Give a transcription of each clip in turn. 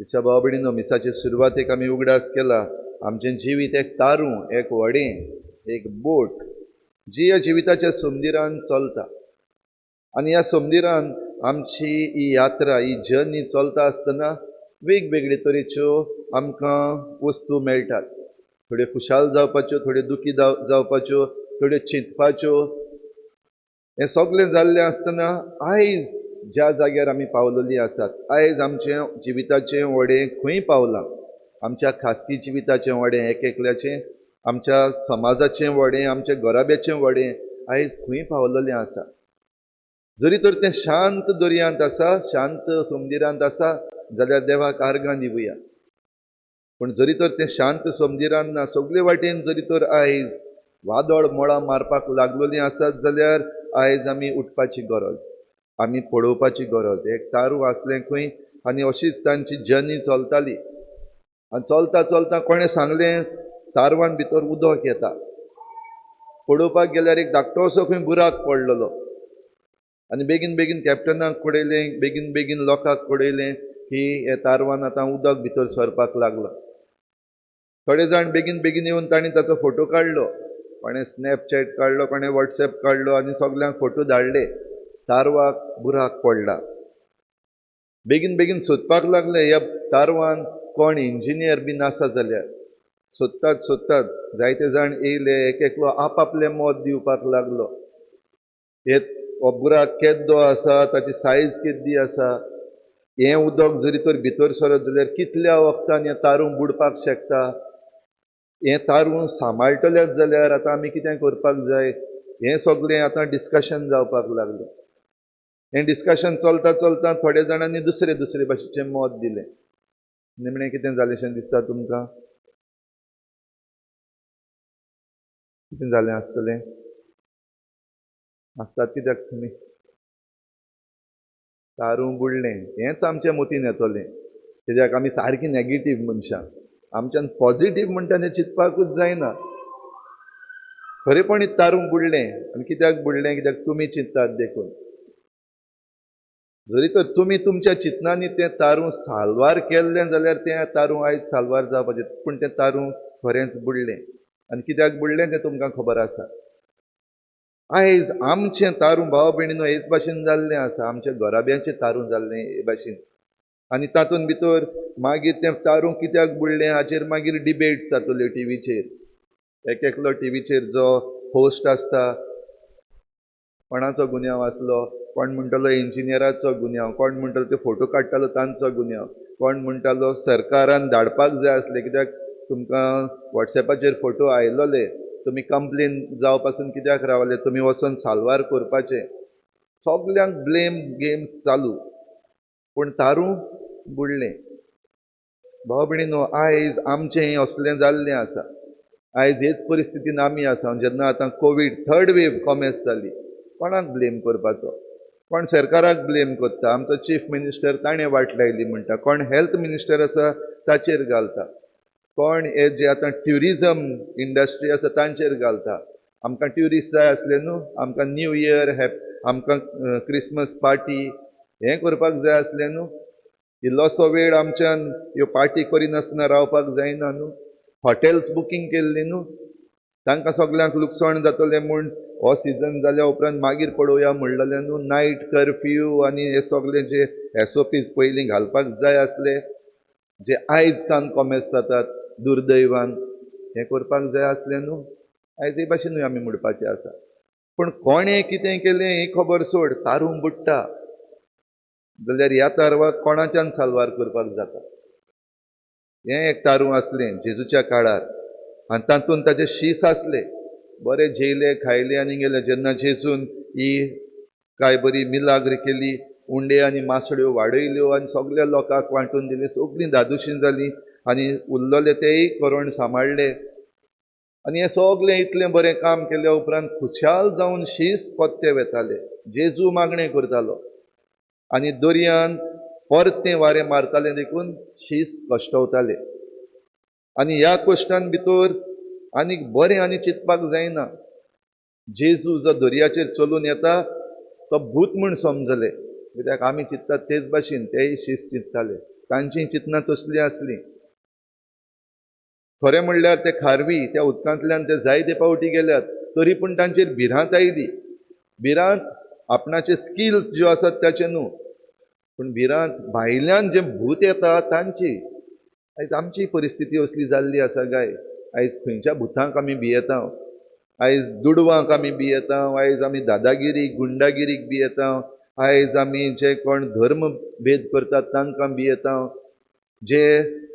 तिच्या भाव भयणीनो, मिसाचे सुरवातेक आमी उगडास केला. आमचें जिवीत एक तारूं, एक व्हडें, एक बोट जी या जिविताच्या समदिरान चलता. आनी ह्या समदिरान आमची ही यात्रा, ही जर्नी चलता आसतना वेगवेगळे तरेच्यो आमकां वस्तू मेळटात. थोड्यो खुशाल जावपाच्यो, थोड्यो दुखी जावपाच्यो, थोड्यो चिंतपाच्यो. हें सगळें जाल्लें आसतना आयज ज्या जाग्यार आमी पावलेलीं आसात, आयज आमचें जिविताचें व्हडें खंय पावलां. आमच्या खासगी जिविताचें व्हडें एक एकल्याचें, आमच्या समाजाचें व्हडें, आमच्या घराब्याचें व्हडें आयज खंय पावलेलें आसा. जरी तर तें शांत दर्यांत आसा, शांत समुद्रांत आसा, जाल्यार देवाक आर्गां दिवया. पण जरी तर तें शांत समुद्रांत ना, सगळे वाटेन जरी तर आयज वादळ मोळां मारपाक लागलेलीं आसात, जाल्यार आयज आमी उठपाची गरज, आमी पळोवपाची गरज. एक तारू आसलें खंय आनी अशीच तांची जर्नी चलताली. आनी चलता चलता कोणें सांगलें तारवान भितर उदक येता. पळोवपाक गेल्यार एक धाकटोसो खंय बुराक पडलेलो. आनी बेगीन बेगीन कॅप्टनाक कळयलें, बेगीन बेगीन लोकांक कळयलें की हे तारवान आतां उदक भितर सरपाक लागलां. थोडे जाण बेगीन बेगीन येवन तांणी ताचो फोटो काडलो. कोणें स्नॅपचॅट काडलो, कोणें वॉट्सॅप काडलो आनी सगल्यांक फोटो धाडले. तारवाक बुराक पडला. बेगीन बेगीन सोदपाक लागले ह्या तारवान कोण इंजिनियर बीन आसा जाल्यार. सोदतात सोदतात जायते जाण येयले, एक एकलो आपआपलें मत दिवपाक लागलो. हे बुराक केद्दो आसा, ताची सायज केद्दी आसा, हें उदक जरी तर भितर सरत जाल्यार कितल्या वखदान हें तारूं बुडपाक शकता, हें तारूं सांबाळटलेच जाल्यार आतां आमी कितें करपाक जाय, हें सगळें आतां डिस्कशन जावपाक लागलें. हें डिस्कशन चलता चलता थोड्या जाणांनी दुसरे दुसरे भाशेचें मत दिलें. निमणें कितें जालेंशें दिसता तुमकां? कितें जालें आसतलें? आसतात कित्याक तुमी? तारूं बुडलें, हेंच आमच्या मतीन येतलें. कित्याक आमी सारकी नॅगेटीव मनशां. आमच्यान पॉझिटीव म्हणटा तें चिंतपाकूच जायना. खरेपणी तारूं बुडलें. आनी कित्याक बुडलें? कित्याक तुमी चिंततात देखून. जरी तर तुमी तुमच्या चिंतनांनी तें तारूं साल्वार केल्लें जाल्यार तें तारूं आयज साल्वार जावपाचें. पूण तें तारूं खरेंच बुडलें. आनी कित्याक बुडलें तें तुमकां खबर आसा. आयज आमचें तारूं भाव भयणीनो हेच भाशेन जाल्लें आसा. आमच्या घराब्याचें तारूं जाल्लें हे भाशेन. आनी तातूंत भितर मागीर तें तारूं कित्याक बुडलें हाचेर मागीर डिबेट्स जातल्यो टीव्हीचेर. एक एकलो टीव्हीचेर जो होस्ट आसता, कोणाचो गुन्यांव आसलो, कोण म्हणटालो इंजिनियराचो गुन्यांव, कोण म्हणटालो ते फोटो काडटालो तांचो गुन्यांव, कोण म्हणटालो सरकारान धाडपाक जाय आसलें कित्याक तुमकां वॉट्सॅपाचेर फोटो आयलोले, तुमी कंप्लेन जावं पासून कित्याक रावले, तुमी वचोन साल्वार करपाचें. सगल्यांक ब्लेम गेम्स चालू. पूण तारूं बुडलें. भाव भयणीनो, आयज आमचें हें असलें जाल्लें आसा. आयज हेच परिस्थितीन आमी आसा. जेन्ना आतां कोवीड थर्ड वेव कॉमेस जाली, कोणाक ब्लेम करपाचो? कोण सरकाराक ब्लेम करता, आमचो चीफ मिनिस्टर ताणें वाट लायली म्हणटा, कोण हेल्थ मिनिस्टर आसा ताचेर घालता, कोण हे जे आतां ट्युरिजम इंडस्ट्री आसा तांचेर घालता. आमकां ट्युरिस्ट जाय आसले न्हू, आमकां न्यू इयर, आमकां क्रिसमस पार्टी हें करपाक जाय आसलें न्हू. इल्लोसो वेळ आमच्यान ह्यो पार्टी करिनासतना रावपाक जायना न्हू. हॉटेल्स बुकींग केल्ली न्हू. तांकां सगल्यांक लुकसाण जातलें म्हूण हो सिजन जाल्या उपरांत मागीर पळोवया म्हणलेलें न्हू. नायट कर्फ्यू आनी हे सगळे जे SOPs पयलीं घालपाक जाय आसले, जे आयज सान कॉमेस जातात दुर्दैवान, हें करपाक जाय आसलें न्हू. आयज हे भाशेनूय आमी म्हणपाचें आसा. पूण कोणें कितें केलें ही खबर सोड, तारूं बुडटा जाल्यार ह्या तारवाक कोणाच्यान साल्वार करपाक जाता? हें एक तारूं आसलें जेजूच्या काळार, आनी तातूंत ताचे शीस आसले. बरें जेयले खायले आनी गेले. जेन्ना जेजून ही काय बरी मिलाग्र केली, उंडे आनी मासड्यो वाडयल्यो आनी सगळ्या लोकांक वांटून दिले, सगळीं धादोशीं जालीं आनी उरलेले तेय करोन सांबाळले. आनी हें सगळें इतलें बरें काम केल्या उपरांत खुशाल जावन शीस पत्ते वेताले. जेजू मागणें करतालो आनी दर्यान परतें वारें मारतालें देखून शीस कश्टवताले. आनी ह्या कश्टान भितर आनीक बरें आनी चिंतपाक जायना. जेजू जो दर्याचेर चलून येता तो भूत म्हूण समजले. कित्याक आमी चिंततात तेच भाशेन तेय शीस चिंतताले. तांची चिंतना तसली आसली. खरें म्हणल्यार ते खारवी त्या उदकांतल्यान ते जायते पावटी गेल्यात, तरी पूण तांचेर भिरांत आयली. भिरांत आपणाचे स्किल्स ज्यो आसात त्याचे न्हू, पूण भिरांत भायल्यान जे भूत येता तांची. आयज आमची परिस्थिती असली जाल्ली आसा काय? आयज खंयच्या भुतांक आमी भियेता, आयज दुडवांक आमी भियेता, आयज आमी दादागिरीक गुंडागिरीक भियेता, आयज आमी जे कोण धर्म भेद करतात तांकां भियेता, जे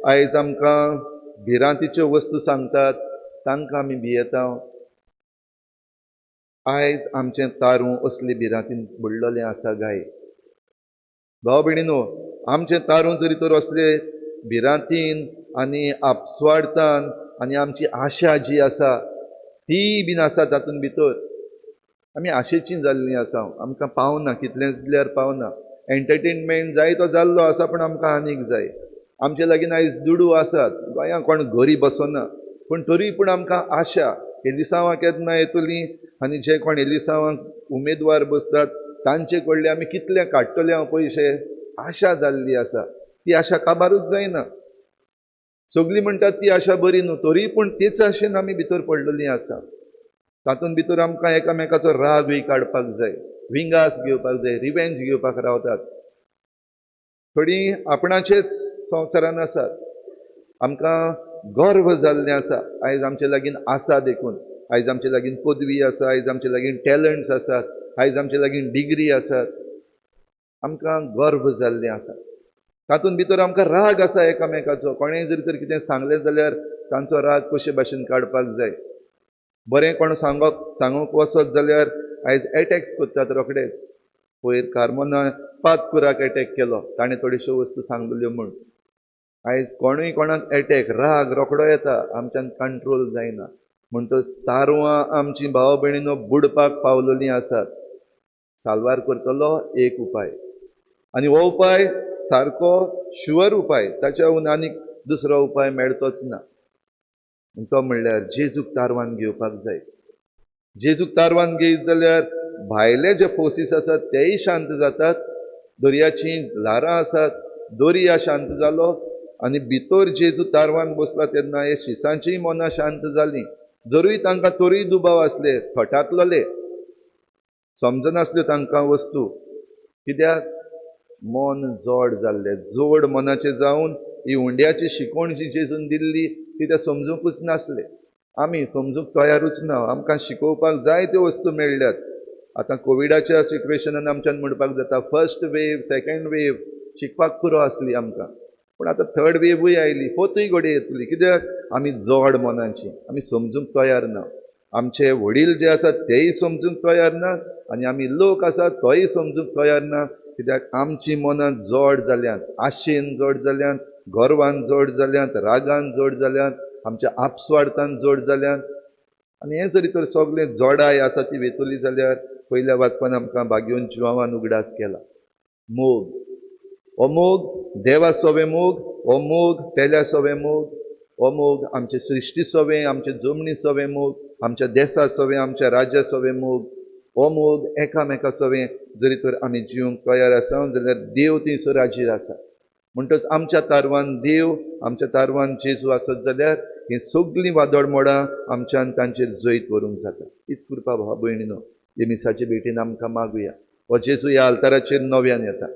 आयज आमकां भिरांतीच्यो वस्तू सांगतात तांकां आमी भियेता. आयज आमचें तारूं असली भिरांतीन बुडलेलें आसा काय? भाव भयणीनो, आमचें तारूं जरी तर असले भिरांतीन आनी आपस्वार्थान आनी आमची आशा जी आसा ती बीन आसा तातूंत भितर, आमी आशेचीं जाल्लीं आसा. आमकां पावना, कितलें दिल्यार पावना. एंटरटेनमेंट जाय तो जाल्लो आसा, पूण आमकां आनीक जाय. आमचे लागीं आयज दुडू आसात, गोंयांत कोण घरी बसना, पूण तरी पूण आमकां आशा एलिसांवां केन्ना येतलीं आनी जे कोण एलिसांवांक उमेदवार बसतात तांचे कडले आमी कितले काडटले हांव पयशे, आशा जाल्ली आसा. ती आशा काबारूच जायना. सगळीं म्हणटात ती आशा बरी न्हू, तरी पूण तेच आशेन आमी भितर पडलेलीं आसा. तातूंत भितर आमकां एकामेकाचो रागूय काडपाक जाय, विंगास घेवपाक जाय, रिवेंज घेवपाक रावतात. थोडीं आपणाचेच संवसारान आसात. आमकां गर्व जाल्लें आसा. आयज आमचे लागीं आसा देखून, आयज आमचे लागीं पदवी आसा, आयज आमचे लागीं टॅलंट्स आसात, आयज आमचे लागीं डिग्री आसात. आमकां गर्व जाल्लें आसा. तातूंत भितर आमकां राग आसा एकामेकाचो. कोणेंय जरी तर कितें सांगलें जाल्यार तांचो राग कशे भाशेन काडपाक जाय. बरें कोण सांगूंक वचत जाल्यार आयज एटॅक्स करतात रोखडेच. पयर कार्मोना 5 कुराक एटॅक केलो, ताणें थोड्योश्यो वस्तू सांगलेल्यो म्हूण. आयज कोणूय कोणाक एटॅक, राग रोखडो येता, आमच्यान कंट्रोल जायना. म्हणटच तारवां आमचीं भाव भयणीनो बुडपाक पावलेलीं आसात. साल्वार करतलो एक उपाय, आनी हो उपाय सारको शुअर उपाय, ताच्या उन आनीक दुसरो उपाय मेळचोच ना. तो म्हणल्यार जेजूक तारवान घेवपाक जाय. जेजूक तारवान घेयत जाल्यार भायले जे फोर्सीस आसात तेय शांत जातात, दर्याचीं ल्हारां आसात, दर्या शांत जालो, आनी भितर जेजू तारवान बसला तेन्ना हे शिसांचीं मनां शांत जालीं. जरूय तांकां तोरीय दुबाव आसले, थटाकलेले, समजनासल्यो तांकां वस्तू. कित्याक? मन जोड जाल्लें. जोड मनाचें जावन ही हुंड्याची शिकोवण जी जेजून दिल्ली ती ते समजूंकूच नासले. आमी समजूंक तयारूच ना. आमकां शिकोवपाक जाय त्यो वस्तू मेळ्ळ्यात. आतां कोविडाच्या सिट्युएशनान आमच्यान म्हणपाक जाता फर्स्ट वेव, सेकंड वेव शिकपाक पुरो आसली आमकां. पूण आतां थर्ड वेवूय आयली, फोर्थूय घोडी येतली. कित्याक? आमी जोड मनाची, आमी समजूंक तयार ना. आमचे वडील जे आसात तेय समजूंक तयार ना, आनी आमी लोक आसात तोय समजूंक तयार ना. कित्याक? आमचीं मनां जोड जाल्यांत, आशेन जोड जाल्यांत, गर्वान जोड जाल्यांत, रागान जोड जाल्यांत, आमच्या आपस्वार्थान जोड जाल्यांत. आनी हें जरी तर सगळें जोडाय आसा ती वेतली जाल्यार पयल्या वाचपान आमकां बागयोन जुवावान उगडास केला. मोग, हो मोग देवा सोवे मोग, हो मोग पेल्या सोवे मोग, हो मोग आमचे सृश्टी सोवे, आमचे जमनी सोवे मोग, आमच्या देशा सोवे, आमच्या राज्या सोवे मोग. हो मोग एकामेका सोवे जरी तर आमी जिवंक तयार आसा जाल्यार देव थंयसर राजीर आसा. म्हणटच आमच्या तारवान देव, आमच्या तारवान जेजू आसत जाल्यार ही सगळीं वादळ मोडां आमच्यान तांचेर जैत व्हरूंक जाता. हीच कृपा भाव भयणीनो हे मिसाचे भेटीन आमकां मागुया. हो जेजू ह्या आल्ताराचेर नव्यान येता,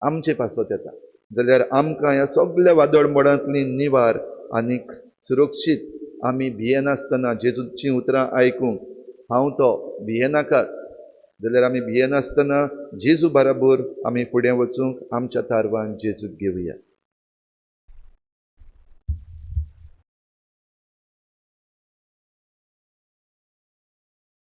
आमचे पासत येता जाल्यार आमकां ह्या सगळ्या वादळ मोडांतली निवार आनीक सुरक्षीत आमी भियेनासतना जेजूची उतरां आयकूंक हांव तो भियेनाकात जाल्यार आमी भियेनासतना जेजू बराबर आमी फुडें वचूंक आमच्या तारवान जेजूक घेवया.